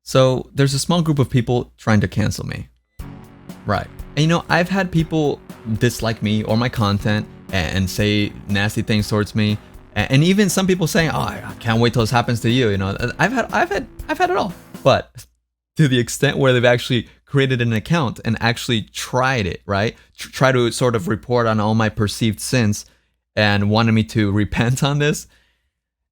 So there's a small group of people trying to cancel me. Right. And you know, I've had people dislike me or my content and say nasty things towards me. And even some people saying, "Oh, I can't wait till this happens to you." You know, I've had it all. But to the extent where they've actually created an account and actually tried it, right? Try to sort of report on all my perceived sins and wanted me to repent on this.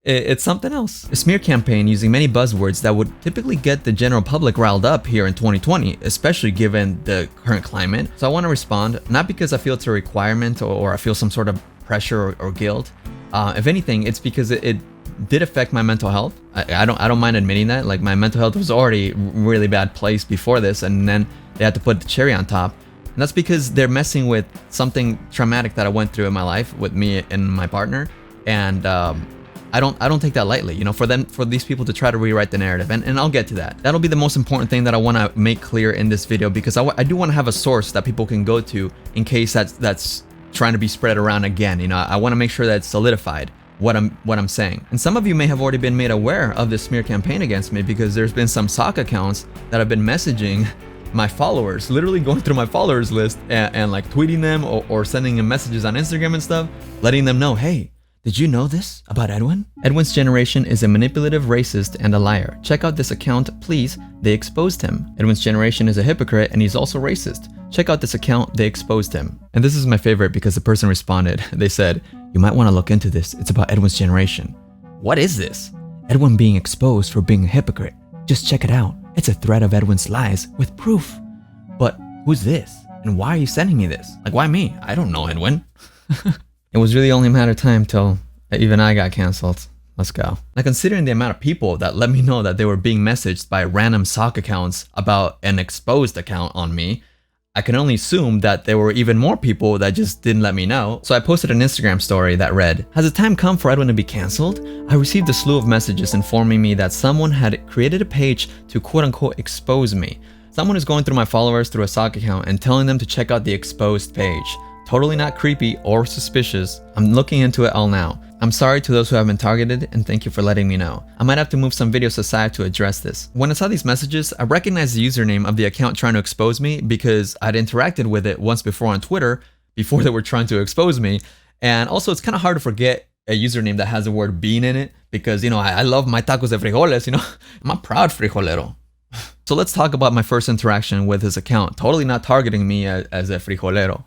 It's something else. A smear campaign using many buzzwords that would typically get the general public riled up here in 2020, especially given the current climate. So I want to respond, not because I feel it's a requirement or I feel some sort of pressure or guilt. If anything, it's because it did affect my mental health. I don't mind admitting that. Like, my mental health was already really bad place before this, and then they had to put the cherry on top. And that's because they're messing with something traumatic that I went through in my life with me and my partner. And I don't take that lightly, you know, for these people to try to rewrite the narrative, and I'll get to that. That'll be the most important thing that I want to make clear in this video, because I do want to have a source that people can go to in case that's trying to be spread around again. You know, I want to make sure that it's solidified what I'm saying. And some of you may have already been made aware of this smear campaign against me, because there's been some sock accounts that have been messaging my followers, literally going through my followers list and like tweeting them or sending them messages on Instagram and stuff, letting them know, hey, did you know this about Edwin? Edwin's generation is a manipulative racist and a liar. Check out this account, please. They exposed him. Edwin's generation is a hypocrite and he's also racist. Check out this account, they exposed him. And this is my favorite because the person responded. They said, you might want to look into this. It's about Edwin's generation. What is this? Edwin being exposed for being a hypocrite. Just check it out. It's a thread of Edwin's lies with proof. But who's this? And why are you sending me this? Like, why me? I don't know Edwin. It was really only a matter of time till even I got canceled. Let's go. Now, considering the amount of people that let me know that they were being messaged by random sock accounts about an exposed account on me, I can only assume that there were even more people that just didn't let me know. So I posted an Instagram story that read, has the time come for Edwin to be canceled? I received a slew of messages informing me that someone had created a page to quote unquote expose me. Someone is going through my followers through a sock account and telling them to check out the exposed page. Totally not creepy or suspicious. I'm looking into it all now. I'm sorry to those who have been targeted, and thank you for letting me know. I might have to move some videos aside to address this. When I saw these messages, I recognized the username of the account trying to expose me because I'd interacted with it once before on Twitter before they were trying to expose me. And also, it's kind of hard to forget a username that has the word bean in it because, you know, I love my tacos de frijoles, you know. I'm a proud frijolero. So let's talk about my first interaction with his account, totally not targeting me as a frijolero.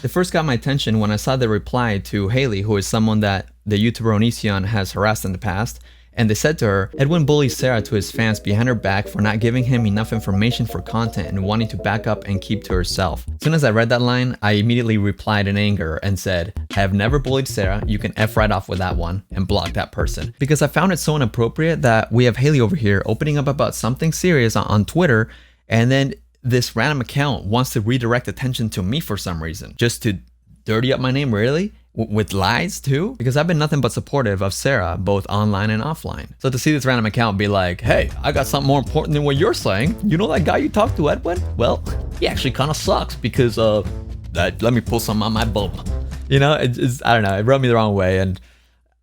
It first got my attention when I saw the reply to Haley, who is someone that the YouTuber Onision has harassed in the past. And they said to her, Edwin bullies Sarah to his fans behind her back for not giving him enough information for content and wanting to back up and keep to herself. As soon as I read that line, I immediately replied in anger and said, I have never bullied Sarah, you can F right off with that one, and block that person. Because I found it so inappropriate that we have Haley over here opening up about something serious on Twitter, and then this random account wants to redirect attention to me for some reason. Just to dirty up my name, really? With lies too? Because I've been nothing but supportive of Sarah, both online and offline. So to see this random account be like, hey, I got something more important than what you're saying. You know that guy you talked to, Edwin? Well, he actually kind of sucks because, let me pull some on my bum. You know, it's I don't know, it rubbed me the wrong way, and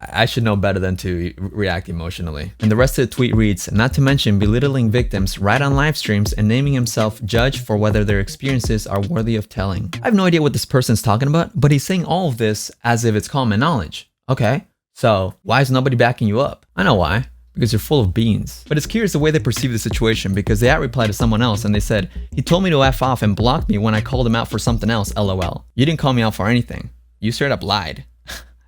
I should know better than to react emotionally. And the rest of the tweet reads, not to mention belittling victims right on live streams and naming himself judge for whether their experiences are worthy of telling. I have no idea what this person's talking about, but he's saying all of this as if it's common knowledge. Okay, so why is nobody backing you up? I know why. Because you're full of beans. But it's curious the way they perceive the situation, because they replied to someone else and they said, he told me to F off and blocked me when I called him out for something else, LOL. You didn't call me out for anything. You straight up lied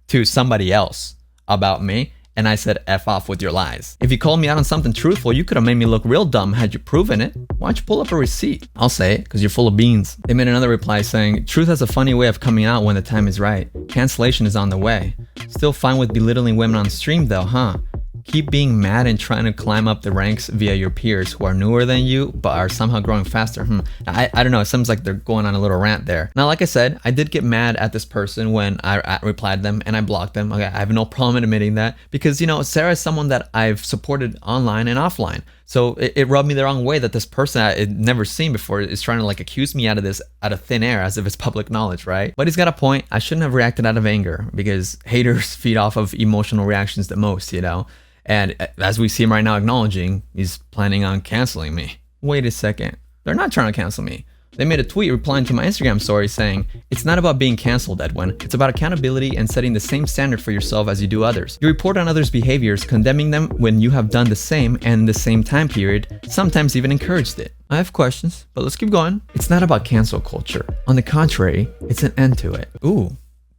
to somebody else about me, and I said F off with your lies. If you called me out on something truthful, you could have made me look real dumb had you proven it. Why don't you pull up a receipt? I'll say it, because you're full of beans. They made another reply saying, truth has a funny way of coming out when the time is right. Cancellation is on the way. Still fine with belittling women on stream though, huh? Keep being mad and trying to climb up the ranks via your peers who are newer than you but are somehow growing faster. I don't know, it seems like they're going on a little rant there. Now, like I said, I did get mad at this person when I replied them and I blocked them. Okay, I have no problem admitting that because, you know, Sarah is someone that I've supported online and offline. So it rubbed me the wrong way that this person I had never seen before is trying to like accuse me out of thin air as if it's public knowledge, right? But he's got a point. I shouldn't have reacted out of anger because haters feed off of emotional reactions the most, you know? And as we see him right now acknowledging, he's planning on canceling me. Wait a second. They're not trying to cancel me. They made a tweet replying to my Instagram story saying, "It's not about being canceled, Edwin. It's about accountability and setting the same standard for yourself as you do others. You report on others' behaviors, condemning them when you have done the same and in the same time period, sometimes even encouraged it." I have questions, but let's keep going. It's not about cancel culture. On the contrary, it's an end to it. Ooh.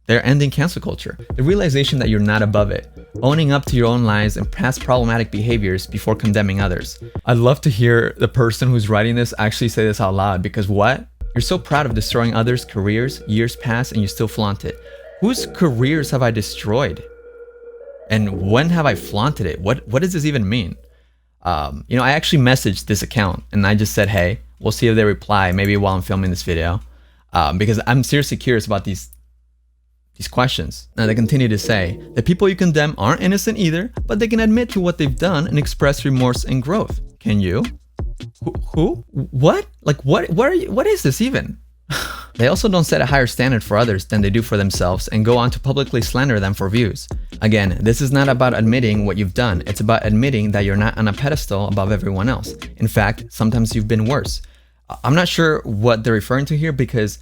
They're ending cancel culture. The realization that you're not above it. Owning up to your own lies and past problematic behaviors before condemning others. I'd love to hear the person who's writing this actually say this out loud, because what? You're so proud of destroying others' careers, years past, and you still flaunt it. Whose careers have I destroyed? And when have I flaunted it? What does this even mean? You know, I actually messaged this account and I just said, hey, we'll see if they reply maybe while I'm filming this video. Because I'm seriously curious about these questions. Now they continue to say, the people you condemn aren't innocent either, but they can admit to what they've done and express remorse and growth. Can you? Who? What? Like what are you, what is this even? They also don't set a higher standard for others than they do for themselves and go on to publicly slander them for views. Again, this is not about admitting what you've done. It's about admitting that you're not on a pedestal above everyone else. In fact, sometimes you've been worse. I'm not sure what they're referring to here because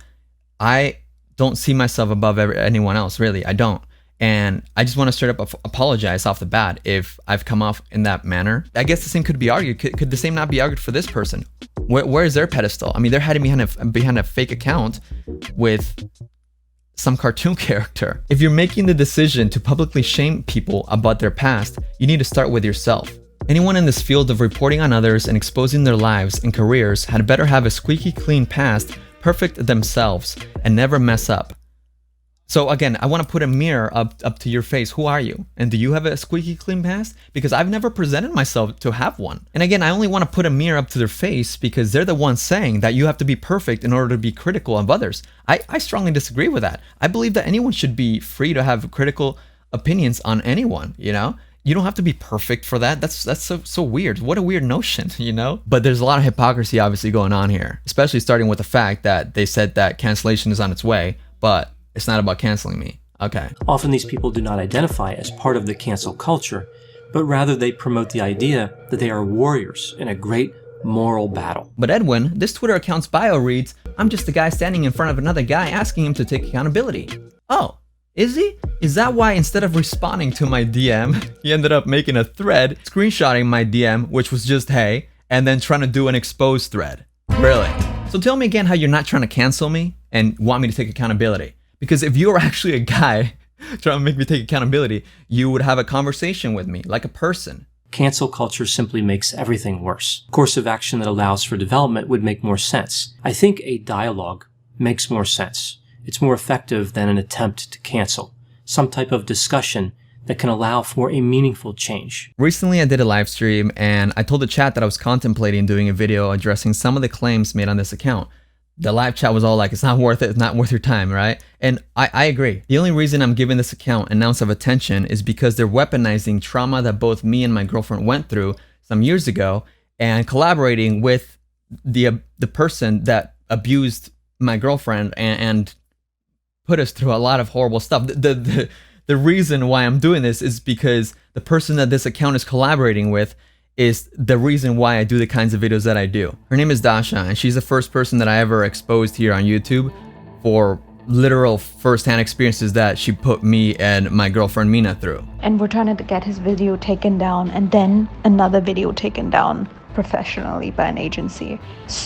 I don't see myself above anyone else, really. I don't. And I just want to straight up apologize off the bat if I've come off in that manner. I guess the same could be argued. Could the same not be argued for this person? Where is their pedestal? I mean, they're hiding behind a fake account with some cartoon character. If you're making the decision to publicly shame people about their past, you need to start with yourself. Anyone in this field of reporting on others and exposing their lives and careers had better have a squeaky clean past, perfect themselves, and never mess up. So again, I want to put a mirror up to your face. Who are you? And do you have a squeaky clean past? Because I've never presented myself to have one. And again, I only want to put a mirror up to their face because they're the ones saying that you have to be perfect in order to be critical of others. I strongly disagree with that. I believe that anyone should be free to have critical opinions on anyone, you know? You don't have to be perfect for that. That's so weird. What a weird notion, you know? But there's a lot of hypocrisy obviously going on here, especially starting with the fact that they said that cancellation is on its way, but it's not about canceling me. Okay. Often these people do not identify as part of the cancel culture, but rather they promote the idea that they are warriors in a great moral battle. But Edwin, this Twitter account's bio reads, "I'm just a guy standing in front of another guy asking him to take accountability." Oh. Is he? Is that why instead of responding to my DM, he ended up making a thread, screenshotting my DM, which was just hey, and then trying to do an exposed thread? Really? So tell me again how you're not trying to cancel me and want me to take accountability. Because if you were actually a guy trying to make me take accountability, you would have a conversation with me like a person. Cancel culture simply makes everything worse. A course of action that allows for development would make more sense. I think a dialogue makes more sense. It's more effective than an attempt to cancel. Some type of discussion that can allow for a meaningful change. Recently, I did a live stream and I told the chat that I was contemplating doing a video addressing some of the claims made on this account. The live chat was all like, it's not worth it, it's not worth your time, right? And I agree. The only reason I'm giving this account an ounce of attention is because they're weaponizing trauma that both me and my girlfriend went through some years ago and collaborating with the person that abused my girlfriend and put us through a lot of horrible stuff. The reason why I'm doing this is because the person that this account is collaborating with is the reason why I do the kinds of videos that I do. Her name is Dasha, and she's the first person that I ever exposed here on YouTube for literal first-hand experiences that she put me and my girlfriend Mina through. And we're trying to get his video taken down and then another video taken down professionally by an agency.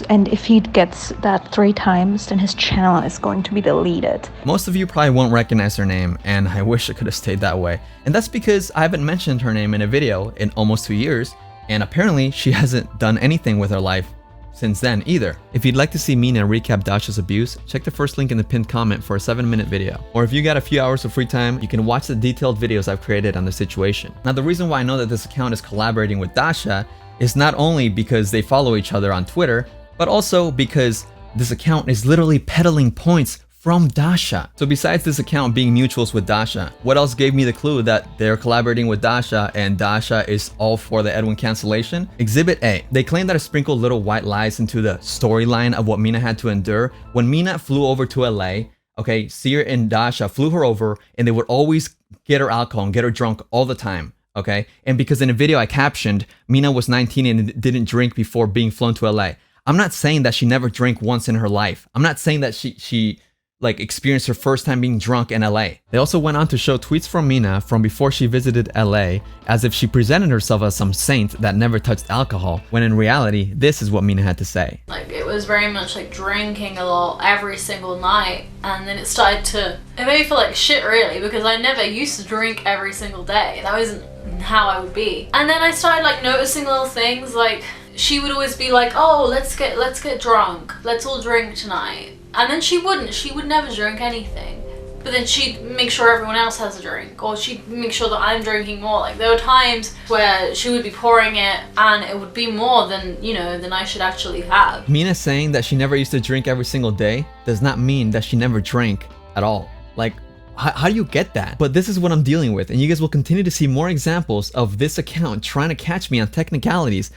And if he gets that 3 times, then his channel is going to be deleted. Most of you probably won't recognize her name, and I wish it could have stayed that way. And that's because I haven't mentioned her name in a video in almost 2 years, and apparently she hasn't done anything with her life since then either. If you'd like to see Mina recap Dasha's abuse, check the first link in the pinned comment for a 7-minute video. Or if you got a few hours of free time, you can watch the detailed videos I've created on the situation. Now, the reason why I know that this account is collaborating with Dasha is not only because they follow each other on Twitter, but also because this account is literally peddling points from Dasha. So besides this account being mutuals with Dasha, what else gave me the clue that they're collaborating with Dasha and Dasha is all for the Edwin cancellation? Exhibit A. They claim that I sprinkled little white lies into the storyline of what Mina had to endure. When Mina flew over to LA, okay, Seer and Dasha flew her over and they would always get her alcohol and get her drunk all the time. Okay, and because in a video I captioned, Mina was 19 and didn't drink before being flown to LA. I'm not saying that she never drank once in her life. I'm not saying that she like experienced her first time being drunk in LA. They also went on to show tweets from Mina from before she visited LA as if she presented herself as some saint that never touched alcohol, when in reality, this is what Mina had to say. Like, it was very much like drinking a lot every single night, and then it made me feel like shit really, because I never used to drink every single day. That wasn't how I would be. And then I started like noticing little things, like she would always be like, oh, let's get drunk, let's all drink tonight. And then she would never drink anything. But then she'd make sure everyone else has a drink, or she'd make sure that I'm drinking more. Like, there were times where she would be pouring it and it would be more than, you know, than I should actually have. Mina saying that she never used to drink every single day does not mean that she never drank at all. Like, how do you get that? But this is what I'm dealing with, and you guys will continue to see more examples of this account trying to catch me on technicalities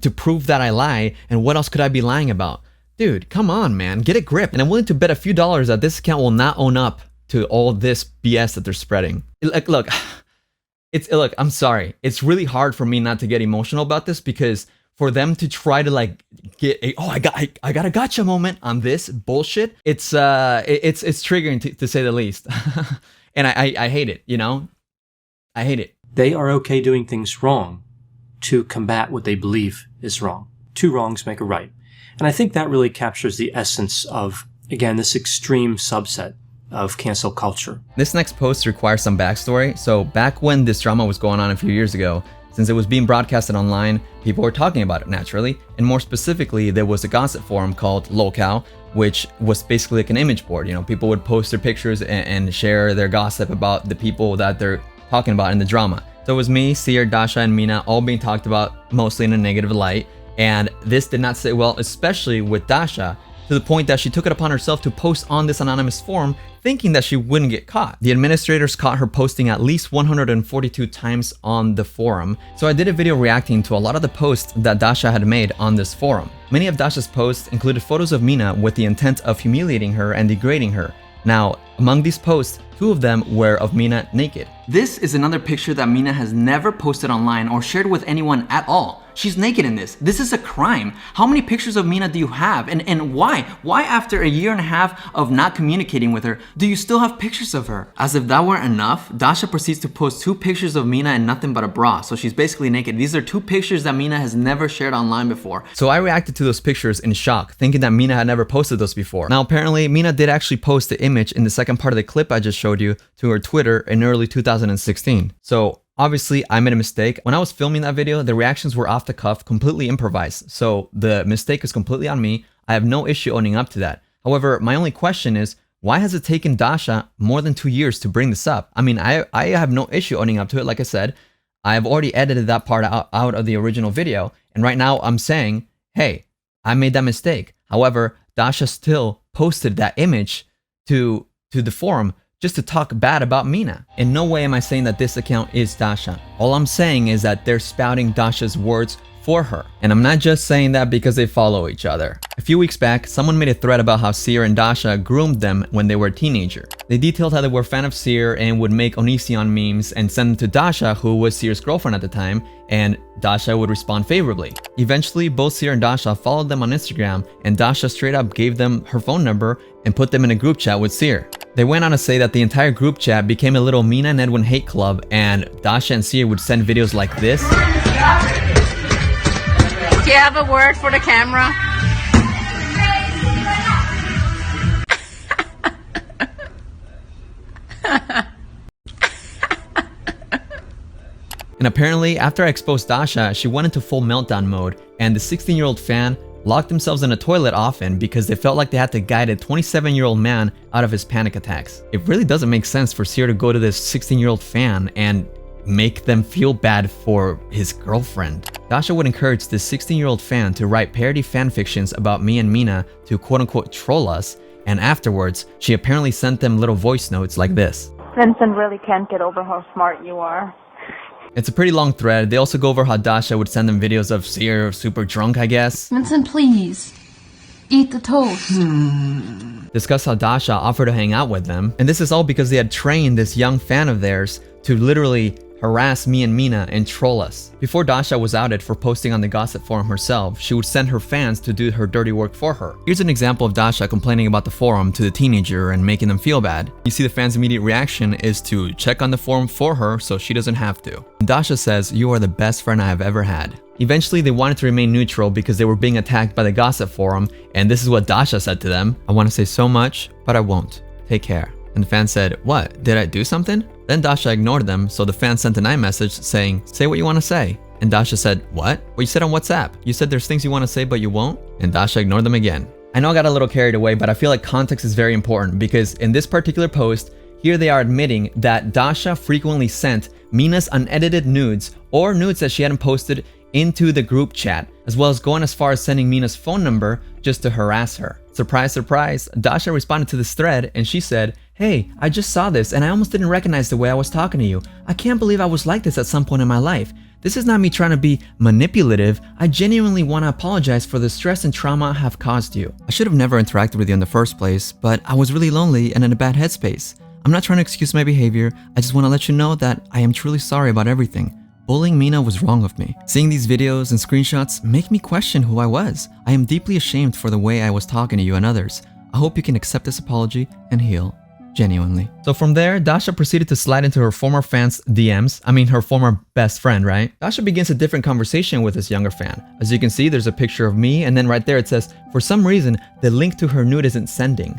to prove that I lie, and what else could I be lying about? Dude, come on, man, get a grip. And I'm willing to bet a few dollars that this account will not own up to all this BS that they're spreading. Like, look, I'm sorry. It's really hard for me not to get emotional about this, because for them to try to like get a, oh, I got a gotcha moment on this bullshit, it's triggering to say the least. And I hate it, you know? I hate it. They are okay doing things wrong to combat what they believe is wrong. Two wrongs make a right. And I think that really captures the essence of, again, this extreme subset of cancel culture. This next post requires some backstory. So back when this drama was going on a few years ago, since it was being broadcasted online, people were talking about it naturally. And more specifically, there was a gossip forum called Locale, which was basically like an image board. You know, people would post their pictures and share their gossip about the people that they're talking about in the drama. So it was me, Seer, Dasha, and Mina all being talked about mostly in a negative light. And this did not sit well, especially with Dasha, to the point that she took it upon herself to post on this anonymous forum, thinking that she wouldn't get caught. The administrators caught her posting at least 142 times on the forum, so I did a video reacting to a lot of the posts that Dasha had made on this forum. Many of Dasha's posts included photos of Mina with the intent of humiliating her and degrading her. Now, among these posts, 2 of them were of Mina naked. This is another picture that Mina has never posted online or shared with anyone at all. She's naked in this. This is a crime. How many pictures of Mina do you have? And why? Why after a year and a half of not communicating with her, do you still have pictures of her? As if that weren't enough, Dasha proceeds to post 2 pictures of Mina in nothing but a bra. So she's basically naked. These are 2 pictures that Mina has never shared online before. So I reacted to those pictures in shock, thinking that Mina had never posted those before. Now apparently, Mina did actually post the image in the second part of the clip I just showed you to her Twitter in early 2016. So obviously, I made a mistake. When I was filming that video, the reactions were off the cuff, completely improvised. So the mistake is completely on me. I have no issue owning up to that. However, my only question is, why has it taken Dasha more than 2 years to bring this up? I mean, I have no issue owning up to it. Like I said, I've already edited that part out of the original video. And right now I'm saying, hey, I made that mistake. However, Dasha still posted that image to the forum just to talk bad about Mina. In no way am I saying that this account is Dasha. All I'm saying is that they're spouting Dasha's words for her. And I'm not just saying that because they follow each other. A few weeks back, someone made a thread about how Seer and Dasha groomed them when they were a teenager. They detailed how they were a fan of Seer and would make Onision memes and send them to Dasha, who was Seer's girlfriend at the time, and Dasha would respond favorably. Eventually, both Seer and Dasha followed them on Instagram, and Dasha straight up gave them her phone number and put them in a group chat with Seer. They went on to say that the entire group chat became a little Mina and Edwin hate club, and Dasha and Seer would send videos like this. Do you have a word for the camera? And apparently, after I exposed Dasha, she went into full meltdown mode, and the 16-year-old fan locked themselves in a toilet often because they felt like they had to guide a 27-year-old man out of his panic attacks. It really doesn't make sense for Seer to go to this 16-year-old fan and make them feel bad for his girlfriend. Dasha would encourage this 16-year-old fan to write parody fan fictions about me and Mina to quote-unquote troll us, and afterwards, she apparently sent them little voice notes like this. Vincent really can't get over how smart you are. It's a pretty long thread. They also go over how Dasha would send them videos of Seer super drunk, I guess. Vincent, please. Eat the toast. Discuss how Dasha offered to hang out with them. And this is all because they had trained this young fan of theirs to literally harass me and Mina and troll us. Before Dasha was outed for posting on the gossip forum herself, she would send her fans to do her dirty work for her. Here's an example of Dasha complaining about the forum to the teenager and making them feel bad. You see the fans' immediate reaction is to check on the forum for her so she doesn't have to. And Dasha says, "You are the best friend I have ever had." Eventually, they wanted to remain neutral because they were being attacked by the gossip forum, and this is what Dasha said to them: "I want to say so much, but I won't. Take care." And the fan said, "What? Did I do something?" Then Dasha ignored them, so the fan sent an iMessage saying, "Say what you want to say." And Dasha said, "What? Well, you said on WhatsApp. You said there's things you want to say, but you won't?" And Dasha ignored them again. I know I got a little carried away, but I feel like context is very important because in this particular post, here they are admitting that Dasha frequently sent Mina's unedited nudes or nudes that she hadn't posted into the group chat, as well as going as far as sending Mina's phone number just to harass her. Surprise, surprise, Dasha responded to this thread and she said, "Hey, I just saw this and I almost didn't recognize the way I was talking to you. I can't believe I was like this at some point in my life. This is not me trying to be manipulative. I genuinely want to apologize for the stress and trauma I have caused you. I should have never interacted with you in the first place, but I was really lonely and in a bad headspace. I'm not trying to excuse my behavior. I just want to let you know that I am truly sorry about everything. Bullying Mina was wrong of me. Seeing these videos and screenshots make me question who I was. I am deeply ashamed for the way I was talking to you and others. I hope you can accept this apology and heal. Genuinely." So from there, Dasha proceeded to slide into her former fan's DMs. I mean, her former best friend, right? Dasha begins a different conversation with this younger fan. As you can see, there's a picture of me, and then right there it says, "For some reason, the link to her nude isn't sending."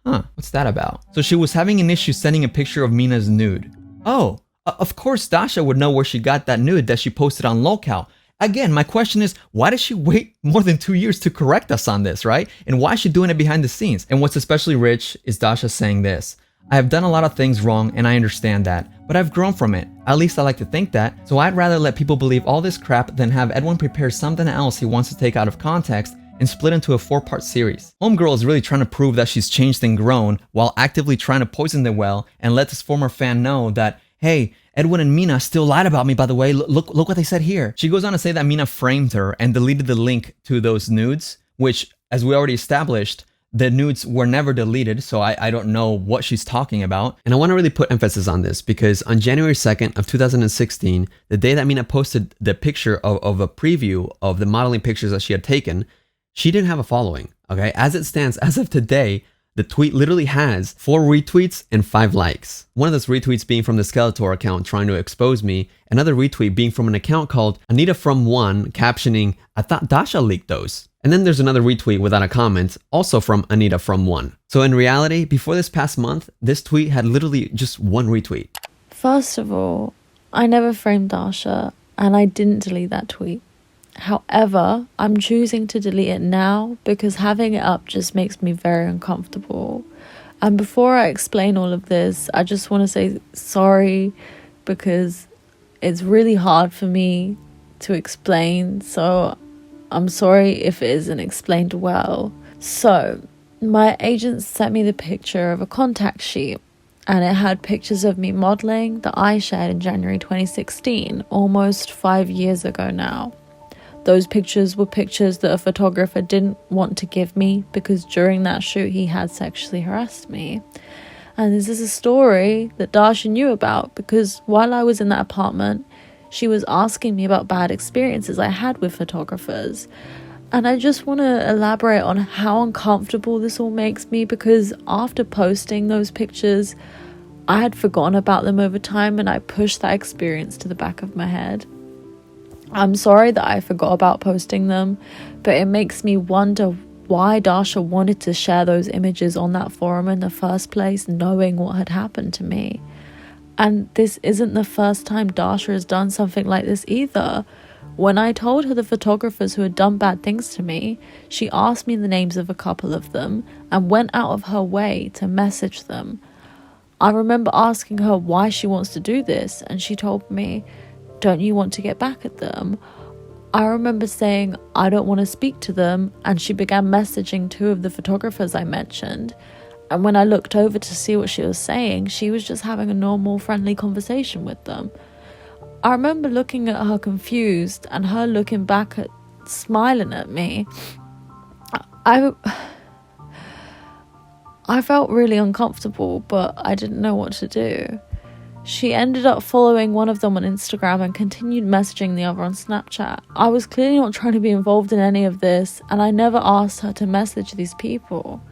Huh, what's that about? So she was having an issue sending a picture of Mina's nude. Oh, of course Dasha would know where she got that nude that she posted on Locale. Again, my question is, why did she wait more than 2 years to correct us on this, right? And why is she doing it behind the scenes? And what's especially rich is Dasha saying this: "I have done a lot of things wrong and I understand that, but I've grown from it. At least I like to think that. So I'd rather let people believe all this crap than have Edwin prepare something else he wants to take out of context and split into a 4-part series." Homegirl is really trying to prove that she's changed and grown while actively trying to poison the well and let this former fan know that, "Hey, Edwin and Mina still lied about me, by the way. Look what they said here." She goes on to say that Mina framed her and deleted the link to those nudes, which, as we already established, the nudes were never deleted, so I don't know what she's talking about. And I want to really put emphasis on this because on January 2nd of 2016, the day that Mina posted the picture of a preview of the modeling pictures that she had taken, she didn't have a following, okay? As it stands, as of today, the tweet literally has 4 retweets and 5 likes. One of those retweets being from the Skeletor account trying to expose me, another retweet being from an account called Anita from One captioning, "I thought Dasha leaked those." And then there's another retweet without a comment, also from Anita from One. So in reality, before this past month, this tweet had literally just 1 retweet. First of all, I never framed Dasha and I didn't delete that tweet. However, I'm choosing to delete it now because having it up just makes me very uncomfortable. And before I explain all of this, I just want to say sorry because it's really hard for me to explain. So I'm sorry if it isn't explained well. So my agent sent me the picture of a contact sheet and it had pictures of me modeling that I shared in January 2016, almost 5 years ago now. Those pictures were pictures that a photographer didn't want to give me because during that shoot he had sexually harassed me. And this is a story that Dasha knew about because while I was in that apartment, she was asking me about bad experiences I had with photographers. And I just want to elaborate on how uncomfortable this all makes me because after posting those pictures, I had forgotten about them over time and I pushed that experience to the back of my head. I'm sorry that I forgot about posting them, but it makes me wonder why Dasha wanted to share those images on that forum in the first place, knowing what had happened to me. And this isn't the first time Dasha has done something like this either. When I told her the photographers who had done bad things to me, she asked me the names of a couple of them and went out of her way to message them. I remember asking her why she wants to do this, and she told me, "Don't you want to get back at them?" I remember saying I don't want to speak to them, and she began messaging 2 of the photographers I mentioned. And when I looked over to see what she was saying, she was just having a normal, friendly conversation with them. I remember looking at her confused and her looking back at, smiling at me. I felt really uncomfortable, but I didn't know what to do. She ended up following one of them on Instagram and continued messaging the other on Snapchat. I was clearly not trying to be involved in any of this, and I never asked her to message these people.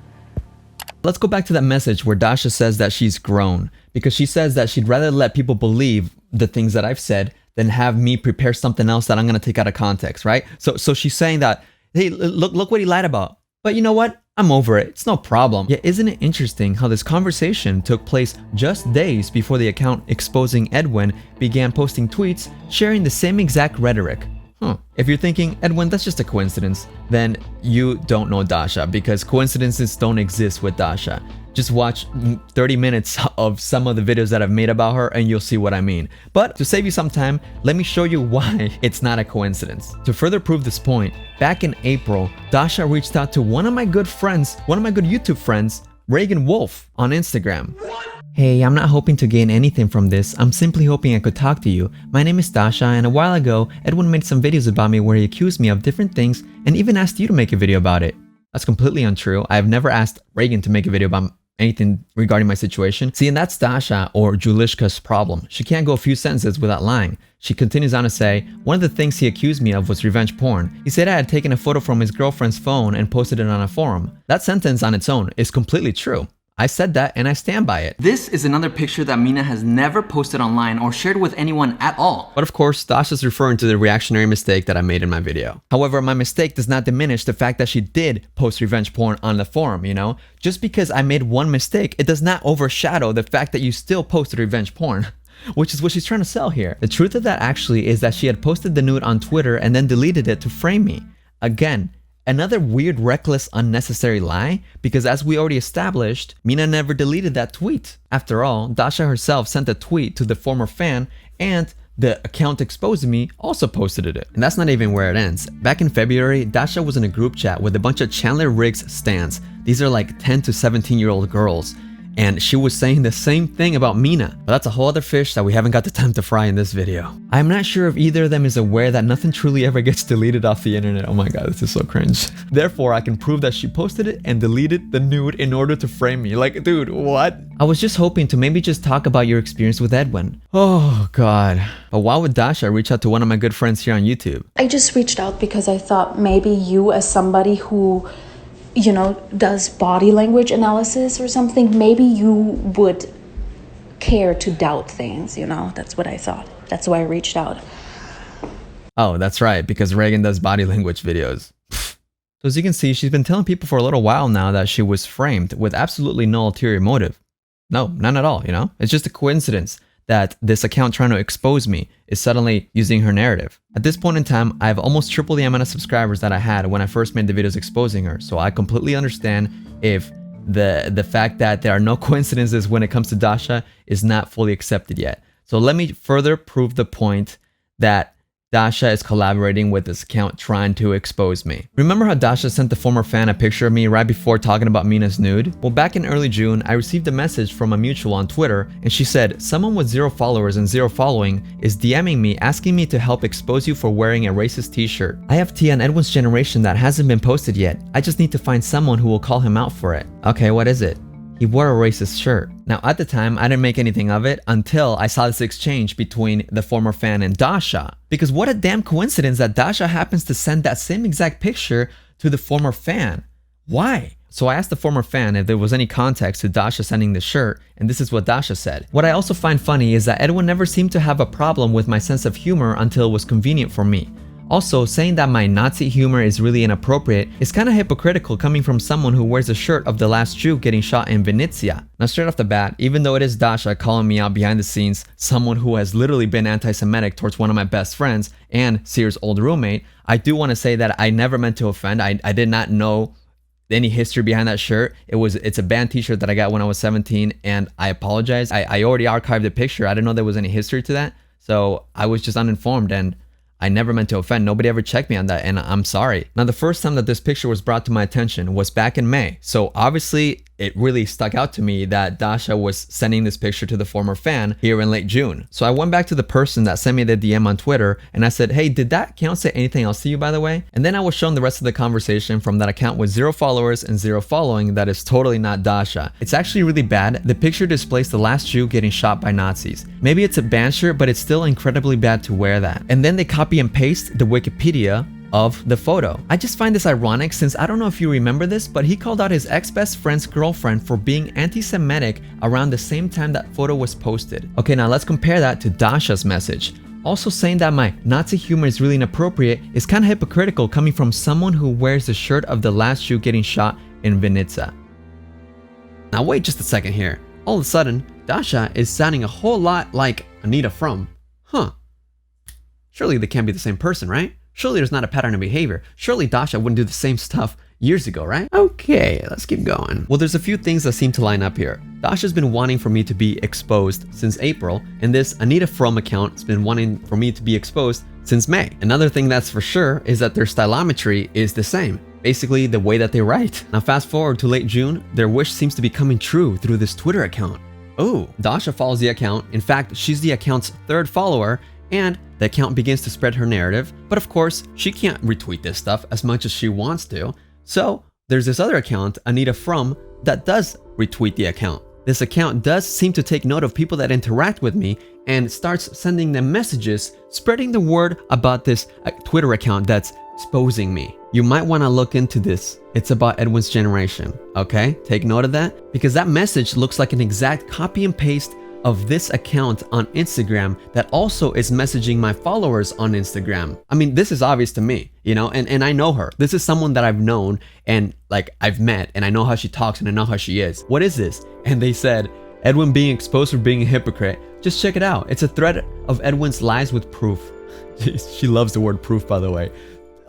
Let's go back to that message where Dasha says that she's grown, because she says that she'd rather let people believe the things that I've said than have me prepare something else that I'm going to take out of context, right? So she's saying that, hey, look what he lied about. But you know what? I'm over it. It's no problem. Yet isn't it interesting how this conversation took place just days before the account exposing Edwin began posting tweets sharing the same exact rhetoric? If you're thinking, Edwin, that's just a coincidence, then you don't know Dasha, because coincidences don't exist with Dasha. Just watch 30 minutes of some of the videos that I've made about her and you'll see what I mean. But to save you some time, let me show you why it's not a coincidence. To further prove this point, back in April, Dasha reached out to one of my good YouTube friends, Reagan Wolf, on Instagram. Hey, I'm not hoping to gain anything from this. I'm simply hoping I could talk to you. My name is Dasha, and a while ago, Edwin made some videos about me where he accused me of different things and even asked you to make a video about it. That's completely untrue. I have never asked Reagan to make a video about anything regarding my situation. See, and that's Dasha or Choolishka's problem. She can't go a few sentences without lying. She continues on to say, one of the things he accused me of was revenge porn. He said I had taken a photo from his girlfriend's phone and posted it on a forum. That sentence on its own is completely true. I said that and I stand by it. This is another picture that Mina has never posted online or shared with anyone at all. But of course, Dasha's referring to the reactionary mistake that I made in my video. However, my mistake does not diminish the fact that she did post revenge porn on the forum, you know? Just because I made one mistake, it does not overshadow the fact that you still posted revenge porn. Which is what she's trying to sell here. The truth of that actually is that she had posted the nude on Twitter and then deleted it to frame me. Again, another weird, reckless, unnecessary lie, because as we already established, Mina never deleted that tweet. After all, Dasha herself sent a tweet to the former fan, and the account exposing me also posted it. And that's not even where it ends. Back in February, Dasha was in a group chat with a bunch of Chandler Riggs stans. These are like 10 to 17-year-old girls. And she was saying the same thing about Mina. But that's a whole other fish that we haven't got the time to fry in this video. I'm not sure if either of them is aware that nothing truly ever gets deleted off the internet. Oh my god, this is so cringe. Therefore, I can prove that she posted it and deleted the nude in order to frame me. Like, dude, what? I was just hoping to maybe just talk about your experience with Edwin. Oh god. But why would Dasha reach out to one of my good friends here on YouTube? I just reached out because I thought maybe you, as somebody who, you know, does body language analysis or something, maybe you would care to doubt things, you know? That's what I thought. That's why I reached out. Oh, that's right, because Reagan does body language videos. So as you can see, she's been telling people for a little while now that she was framed with absolutely no ulterior motive. No, none at all, you know? It's just a coincidence that this account trying to expose me is suddenly using her narrative. At this point in time, I have almost triple the amount of subscribers that I had when I first made the videos exposing her, so I completely understand if the fact that there are no coincidences when it comes to Dasha is not fully accepted yet. So let me further prove the point that Dasha is collaborating with this account trying to expose me. Remember how Dasha sent the former fan a picture of me right before talking about Mina's nude? Well, back in early June, I received a message from a mutual on Twitter, and she said, someone with 0 followers and 0 following is DMing me asking me to help expose you for wearing a racist t-shirt. I have tea on Edwin's generation that hasn't been posted yet. I just need to find someone who will call him out for it. Okay, what is it? He wore a racist shirt. Now, at the time, I didn't make anything of it until I saw this exchange between the former fan and Dasha. Because what a damn coincidence that Dasha happens to send that same exact picture to the former fan. Why? So I asked the former fan if there was any context to Dasha sending the shirt, and this is what Dasha said. What I also find funny is that Edwin never seemed to have a problem with my sense of humor until it was convenient for me. Also, saying that my Nazi humor is really inappropriate is kinda hypocritical coming from someone who wears a shirt of the last Jew getting shot in Venezia. Now straight off the bat, even though it is Dasha calling me out behind the scenes, someone who has literally been anti-Semitic towards one of my best friends and Sear's old roommate, I do want to say that I never meant to offend. I did not know any history behind that shirt. It's a band t-shirt that I got when I was 17, and I apologize. I already archived the picture. I didn't know there was any history to that, so I was just uninformed, and I never meant to offend. Nobody ever checked me on that, and I'm sorry. Now, the first time that this picture was brought to my attention was back in May. So obviously, it really stuck out to me that Dasha was sending this picture to the former fan here in late June. So I went back to the person that sent me the DM on Twitter and I said, hey, did that account say anything else to you, by the way? And then I was shown the rest of the conversation from that account with 0 followers and 0 following that is totally not Dasha. It's actually really bad. The picture displays the last Jew getting shot by Nazis. Maybe it's a band shirt, but it's still incredibly bad to wear that. And then they copy and paste the Wikipedia of the photo. I just find this ironic since I don't know if you remember this, but he called out his ex-best friend's girlfriend for being anti-Semitic around the same time that photo was posted. Okay, now let's compare that to Dasha's message. Also saying that my Nazi humor is really inappropriate is kind of hypocritical coming from someone who wears the shirt of the last Jew getting shot in Vinica. Now wait just a second here. All of a sudden, Dasha is sounding a whole lot like Anita From. Huh. Surely they can't be the same person, right? Surely there's not a pattern of behavior. Surely Dasha wouldn't do the same stuff years ago, right? Okay, let's keep going. Well, there's a few things that seem to line up here. Dasha's been wanting for me to be exposed since April, and this Anita From account has been wanting for me to be exposed since May. Another thing that's for sure is that their stylometry is the same. Basically, the way that they write. Now, fast forward to late June, their wish seems to be coming true through this Twitter account. Oh, Dasha follows the account. In fact, she's the account's 3rd follower, and the account begins to spread her narrative. But of course, she can't retweet this stuff as much as she wants to. So there's this other account, Anita From, that does retweet the account. This account does seem to take note of people that interact with me and starts sending them messages, spreading the word about this Twitter account that's exposing me. You might want to look into this. It's about Edwin's generation, okay? Take note of that because that message looks like an exact copy and paste of this account on Instagram that also is messaging my followers on Instagram. I mean, this is obvious to me, you know, and I know her. This is someone that I've known and like I've met and I know how she talks and I know how she is. What is this? And they said, Edwin being exposed for being a hypocrite. Just check it out. It's a thread of Edwin's lies with proof. She loves the word proof, by the way.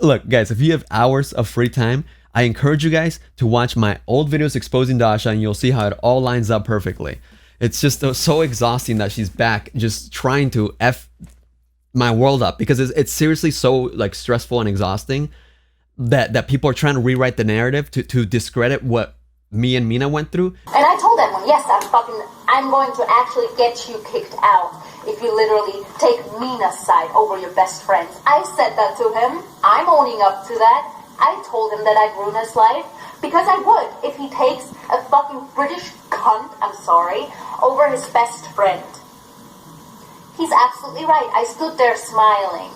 Look, guys, if you have hours of free time, I encourage you guys to watch my old videos exposing Dasha and you'll see how it all lines up perfectly. It's just so exhausting that she's back just trying to F my world up because it's seriously so like stressful and exhausting that people are trying to rewrite the narrative to discredit what me and Mina went through. And I told Edwin, yes, I'm going to actually get you kicked out if you literally take Mina's side over your best friends. I said that to him. I'm owning up to that. I told him that I'd ruin his life because I would if he takes a fucking British cunt, I'm sorry, over his best friend. He's absolutely right. I stood there smiling.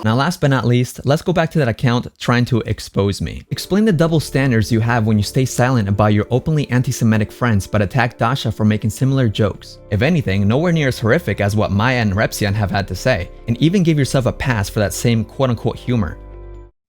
Now, last but not least, let's go back to that account trying to expose me. Explain the double standards you have when you stay silent about your openly anti-Semitic friends but attack Dasha for making similar jokes. If anything, nowhere near as horrific as what Maya and Repsian have had to say, and even give yourself a pass for that same quote-unquote humor.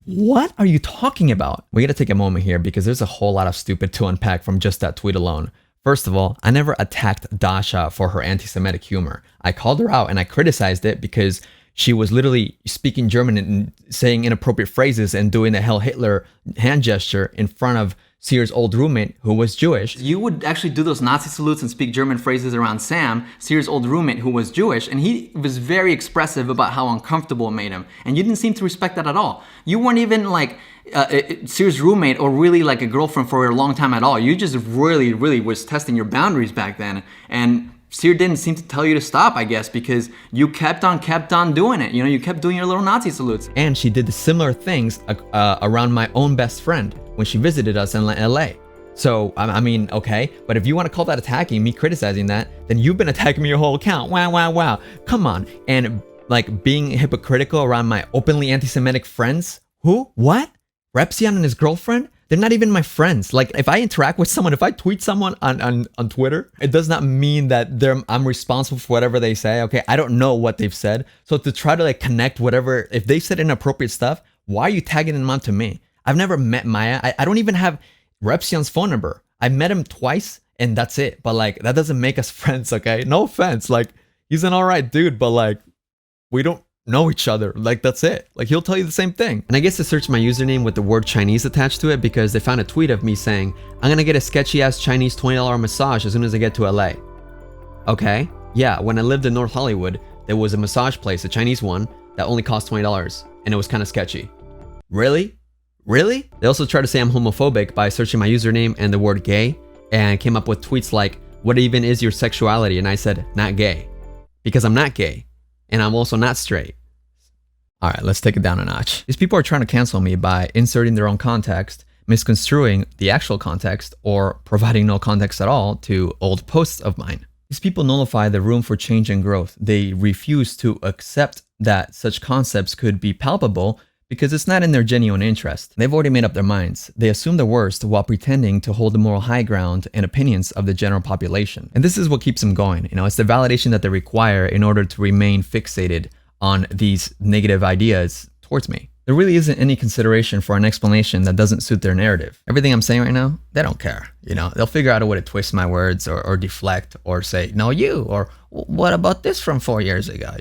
What are you talking about? We gotta take a moment here because there's a whole lot of stupid to unpack from just that tweet alone. First of all, I never attacked Dasha for her anti-Semitic humor. I called her out and I criticized it because she was literally speaking German and saying inappropriate phrases and doing the Heil Hitler hand gesture in front of Sear's old roommate who was Jewish. You would actually do those Nazi salutes and speak German phrases around Sam, Sear's old roommate who was Jewish, and he was very expressive about how uncomfortable it made him. And you didn't seem to respect that at all. You weren't even like Sear's roommate or really like a girlfriend for a long time at all. You just really was testing your boundaries back then. And Sear didn't seem to tell you to stop, I guess, because you kept on doing it. You know, you kept doing your little Nazi salutes. And she did similar things around my own best friend when she visited us in LA. So, I mean, okay, but if you want to call that attacking, me criticizing that, then you've been attacking me your whole account. Wow. Come on. And like being hypocritical around my openly anti-Semitic friends. Who? What? Repsian and his girlfriend? They're not even my friends. Like if I interact with someone, if I tweet someone on Twitter, it does not mean that I'm responsible for whatever they say. Okay, I don't know what they've said. So to try to like connect whatever, if they said inappropriate stuff, why are you tagging them onto me? I've never met Maya. I don't even have Repsian's phone number. I met him twice and that's it. But like that doesn't make us friends, okay? No offense. Like he's an alright dude, but like we don't know each other. Like that's it. Like he'll tell you the same thing. And I guess I searched my username with the word Chinese attached to it because they found a tweet of me saying, I'm gonna get a sketchy ass Chinese $20 massage as soon as I get to LA. Okay, yeah, when I lived in North Hollywood, there was a massage place, a Chinese one, that only cost $20, and it was kind of sketchy. Really? Really? They also tried to say I'm homophobic by searching my username and the word gay, and came up with tweets like, what even is your sexuality? And I said, not gay. Because I'm not gay, and I'm also not straight. All right, let's take it down a notch. These people are trying to cancel me by inserting their own context, misconstruing the actual context, or providing no context at all to old posts of mine. These people nullify the room for change and growth. They refuse to accept that such concepts could be palpable because it's not in their genuine interest. They've already made up their minds. They assume the worst while pretending to hold the moral high ground and opinions of the general population. And this is what keeps them going. It's the validation that they require in order to remain fixated on these negative ideas towards me. There really isn't any consideration for an explanation that doesn't suit their narrative. Everything I'm saying right now, they don't care. They'll figure out a way to twist my words or deflect or say, no, you, or what about this from 4 years ago?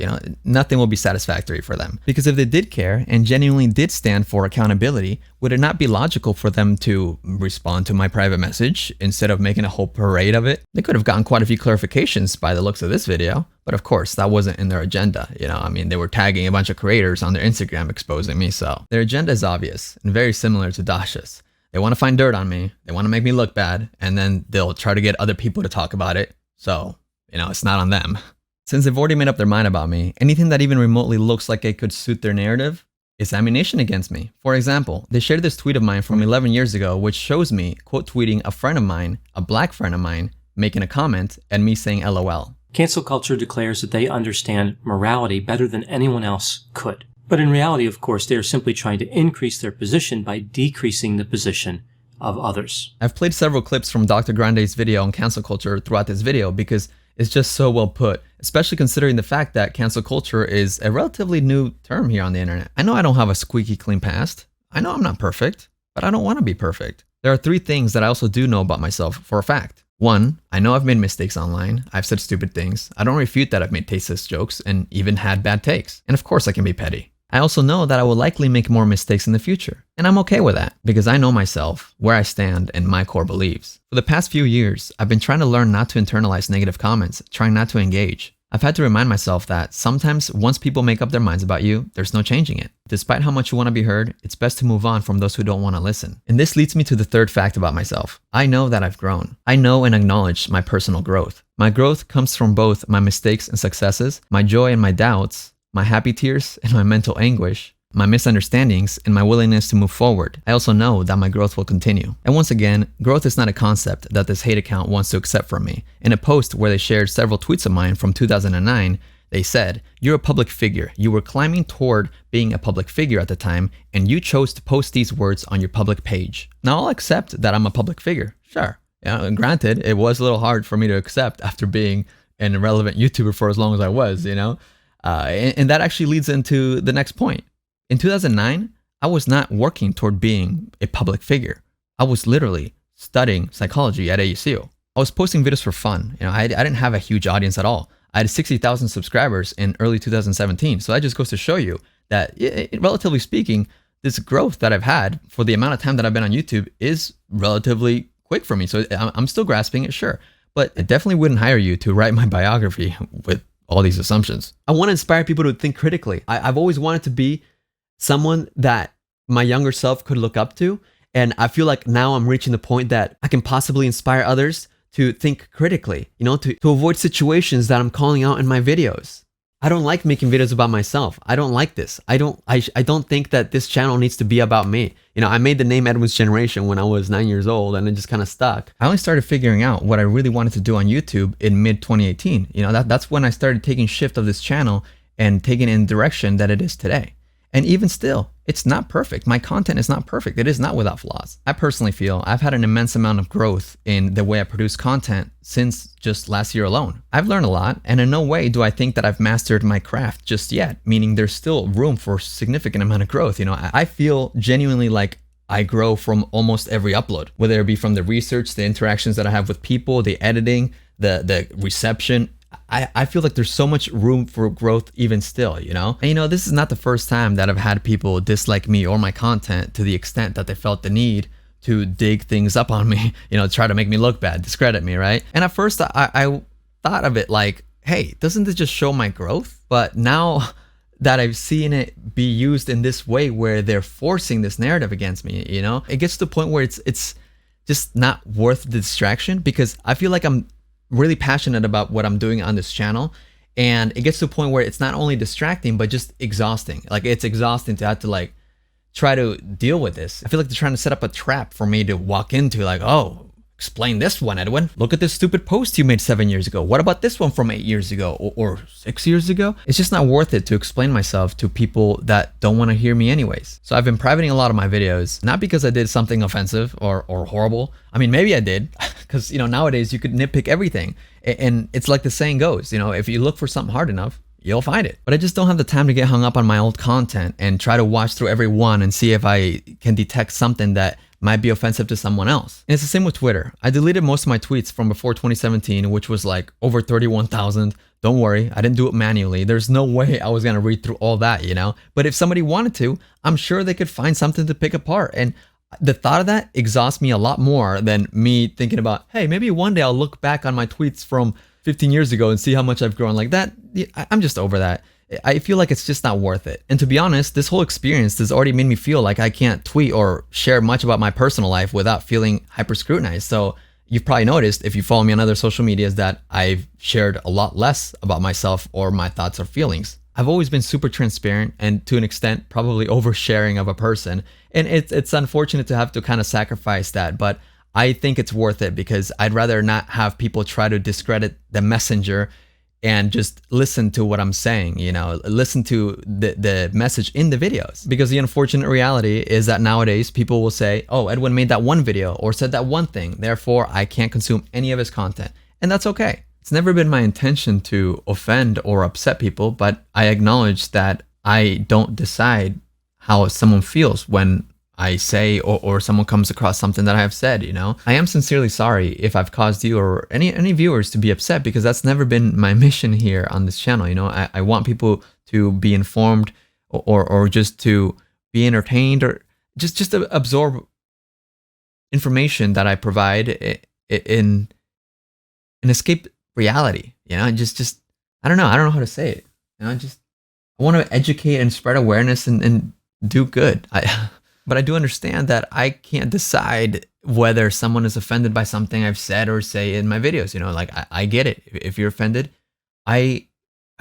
Nothing will be satisfactory for them. Because if they did care and genuinely did stand for accountability, would it not be logical for them to respond to my private message instead of making a whole parade of it? They could have gotten quite a few clarifications by the looks of this video, but of course that wasn't in their agenda. They were tagging a bunch of creators on their Instagram exposing me, so their agenda is obvious and very similar to Dasha's. They want to find dirt on me, they want to make me look bad, and then they'll try to get other people to talk about it. So, it's not on them. Since they've already made up their mind about me, anything that even remotely looks like it could suit their narrative is ammunition against me. For example, they shared this tweet of mine from 11 years ago, which shows me quote tweeting a friend of mine, a black friend of mine, making a comment and me saying LOL. Cancel culture declares that they understand morality better than anyone else could. But in reality, of course, they are simply trying to increase their position by decreasing the position of others. I've played several clips from Dr. Grande's video on cancel culture throughout this video because it's just so well put, especially considering the fact that cancel culture is a relatively new term here on the internet. I know I don't have a squeaky clean past. I know I'm not perfect, but I don't want to be perfect. There are 3 things that I also do know about myself for a fact. 1, I know I've made mistakes online. I've said stupid things. I don't refute that I've made tasteless jokes and even had bad takes. And of course I can be petty. I also know that I will likely make more mistakes in the future. And I'm okay with that because I know myself, where I stand, and my core beliefs. For the past few years, I've been trying to learn not to internalize negative comments, trying not to engage. I've had to remind myself that sometimes once people make up their minds about you, there's no changing it. Despite how much you want to be heard, it's best to move on from those who don't want to listen. And this leads me to the 3rd fact about myself. I know that I've grown. I know and acknowledge my personal growth. My growth comes from both my mistakes and successes, my joy and my doubts, my happy tears and my mental anguish, my misunderstandings and my willingness to move forward. I also know that my growth will continue. And once again, growth is not a concept that this hate account wants to accept from me. In a post where they shared several tweets of mine from 2009, they said, "You're a public figure. You were climbing toward being a public figure at the time, and you chose to post these words on your public page." Now I'll accept that I'm a public figure. Sure. Granted, it was a little hard for me to accept after being an irrelevant YouTuber for as long as I was, and that actually leads into the next point. In 2009, I was not working toward being a public figure. I was literally studying psychology at AUCU. I was posting videos for fun. I didn't have a huge audience at all. I had 60,000 subscribers in early 2017. So that just goes to show you that, relatively speaking, this growth that I've had for the amount of time that I've been on YouTube is relatively quick for me. So I'm still grasping it, sure. But I definitely wouldn't hire you to write my biography with all these assumptions. I want to inspire people to think critically. I've always wanted to be someone that my younger self could look up to. And I feel like now I'm reaching the point that I can possibly inspire others to think critically, to avoid situations that I'm calling out in my videos. I don't like making videos about myself. I don't like this. I don't think that this channel needs to be about me. I made the name Edwins Generation when I was 9 years old and it just kind of stuck. I only started figuring out what I really wanted to do on YouTube in mid 2018. That's when I started taking shift of this channel and taking it in the direction that it is today. And even still, it's not perfect. My content is not perfect. It is not without flaws. I personally feel I've had an immense amount of growth in the way I produce content since just last year alone. I've learned a lot, and in no way do I think that I've mastered my craft just yet, meaning there's still room for significant amount of growth. I feel genuinely like I grow from almost every upload, whether it be from the research, the interactions that I have with people, the editing, the reception. I feel like there's so much room for growth even still, And this is not the first time that I've had people dislike me or my content to the extent that they felt the need to dig things up on me, try to make me look bad, discredit me, right? And at first I thought of it like, hey, doesn't this just show my growth? But now that I've seen it be used in this way where they're forcing this narrative against me, you know, it gets to the point where it's just not worth the distraction, because I feel like I'm really passionate about what I'm doing on this channel. And it gets to a point where it's not only distracting, but just exhausting. Like, it's exhausting to have to like try to deal with this. I feel like they're trying to set up a trap for me to walk into, like, oh, explain this one, Edwin. Look at this stupid post you made 7 years ago. What about this one from 8 years ago or 6 years ago? It's just not worth it to explain myself to people that don't want to hear me anyways. So I've been privating a lot of my videos, not because I did something offensive or horrible. I mean, maybe I did, because, you know, nowadays you could nitpick everything. And it's like the saying goes, you know, if you look for something hard enough, you'll find it. But I just don't have the time to get hung up on my old content and try to watch through every one and see if I can detect something that might be offensive to someone else. And it's the same with Twitter. I deleted most of my tweets from before 2017, which was like over 31,000. Don't worry, I didn't do it manually. There's no way I was gonna read through all that, you know? But if somebody wanted to, I'm sure they could find something to pick apart. And the thought of that exhausts me a lot more than me thinking about, hey, maybe one day I'll look back on my tweets from 15 years ago and see how much I've grown. Like that, I'm just over that. I feel like it's just not worth it. And to be honest, this whole experience has already made me feel like I can't tweet or share much about my personal life without feeling hyper scrutinized. So you've probably noticed, if you follow me on other social medias, that I've shared a lot less about myself or my thoughts or feelings. I've always been super transparent and, to an extent, probably oversharing of a person. And it's unfortunate to have to kind of sacrifice that, but I think it's worth it, because I'd rather not have people try to discredit the messenger and just listen to what I'm saying, you know, listen to the message in the videos. Because the unfortunate reality is that nowadays people will say, oh, Edwin made that one video or said that one thing, therefore I can't consume any of his content. And that's okay. It's never been my intention to offend or upset people, but I acknowledge that I don't decide how someone feels when I say or someone comes across something that I have said, you know. I am sincerely sorry if I've caused you or any viewers to be upset, because that's never been my mission here on this channel, you know. I want people to be informed or just to be entertained, or just to absorb information that I provide in escape reality, you know. Just I don't know how to say it, you know. I want to educate and spread awareness and do good. But I do understand that I can't decide whether someone is offended by something I've said or say in my videos. You know, like, I get it. If you're offended, I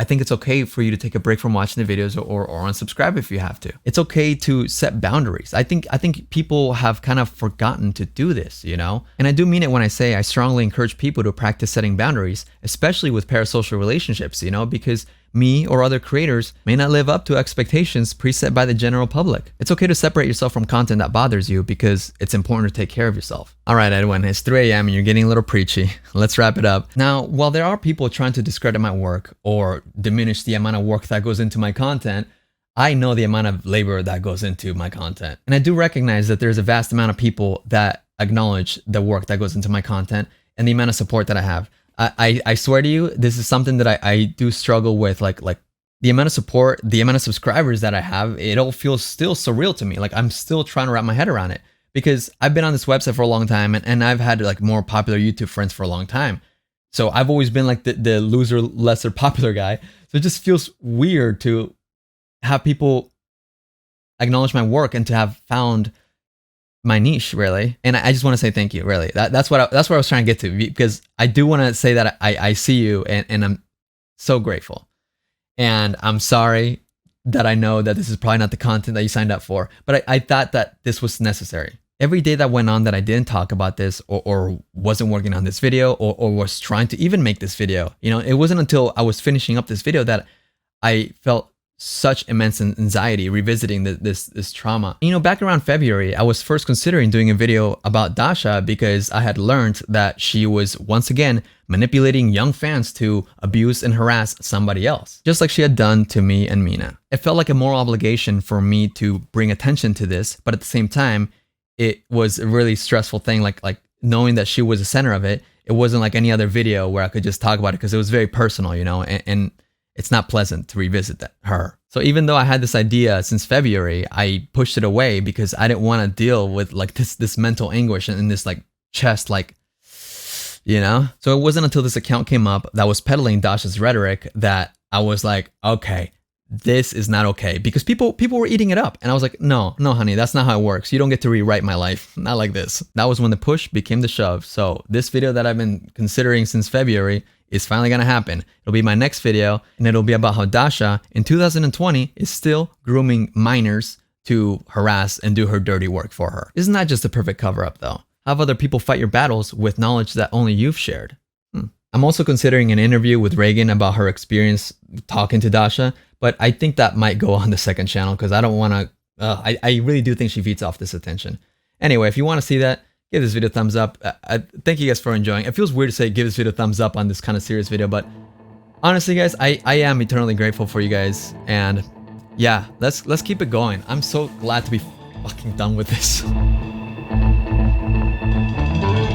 think it's okay for you to take a break from watching the videos or unsubscribe if you have to. It's okay to set boundaries. I think people have kind of forgotten to do this, you know? And I do mean it when I say I strongly encourage people to practice setting boundaries, especially with parasocial relationships, you know, because me or other creators may not live up to expectations preset by the general public. It's okay to separate yourself from content that bothers you, because it's important to take care of yourself. All right, Edwin, it's 3 a.m. and you're getting a little preachy. Let's wrap it up. Now, while there are people trying to discredit my work or diminish the amount of work that goes into my content, I know the amount of labor that goes into my content. And I do recognize that there's a vast amount of people that acknowledge the work that goes into my content and the amount of support that I have. I swear to you, this is something that I do struggle with, like the amount of support, the amount of subscribers that I have. It all feels still surreal to me. Like, I'm still trying to wrap my head around it, because I've been on this website for a long time, and I've had like more popular YouTube friends for a long time. So I've always been like the loser, lesser popular guy. So it just feels weird to have people acknowledge my work and to have found my niche, really. And I just want to say thank you, really. That's what I was trying to get to, because I do want to say that I see you, and I'm so grateful. And I'm sorry that I know that this is probably not the content that you signed up for, but I thought that this was necessary. Every day that went on that I didn't talk about this or wasn't working on this video or was trying to even make this video, you know, it wasn't until I was finishing up this video that I felt such immense anxiety revisiting this trauma. You know, back around February, I was first considering doing a video about Dasha, because I had learned that she was once again manipulating young fans to abuse and harass somebody else, just like she had done to me and Mina. It felt like a moral obligation for me to bring attention to this, but at the same time, it was a really stressful thing, like knowing that she was the center of it. It wasn't like any other video where I could just talk about it, because it was very personal, you know, and it's not pleasant to revisit her. So even though I had this idea since February, I pushed it away because I didn't want to deal with like this mental anguish and this like chest, like, you know? So it wasn't until this account came up that was peddling Dasha's rhetoric that I was like, okay, this is not okay, because people were eating it up, and I was like, no honey, that's not how it works. You don't get to rewrite my life, not like this. That was when the push became the shove. So this video that I've been considering since February is finally gonna happen. It'll be my next video, and it'll be about how Dasha in 2020 is still grooming minors to harass and do her dirty work for her. Isn't that just a perfect cover up though? Have other people fight your battles with knowledge that only you've shared. I'm also considering an interview with Reagan about her experience talking to Dasha, but I think that might go on the second channel because I don't want to, I really do think she feeds off this attention. Anyway, if you want to see that, give this video a thumbs up. Thank you guys for enjoying. It feels weird to say give this video a thumbs up on this kind of serious video, but honestly guys, I am eternally grateful for you guys, and yeah, let's keep it going. I'm so glad to be fucking done with this.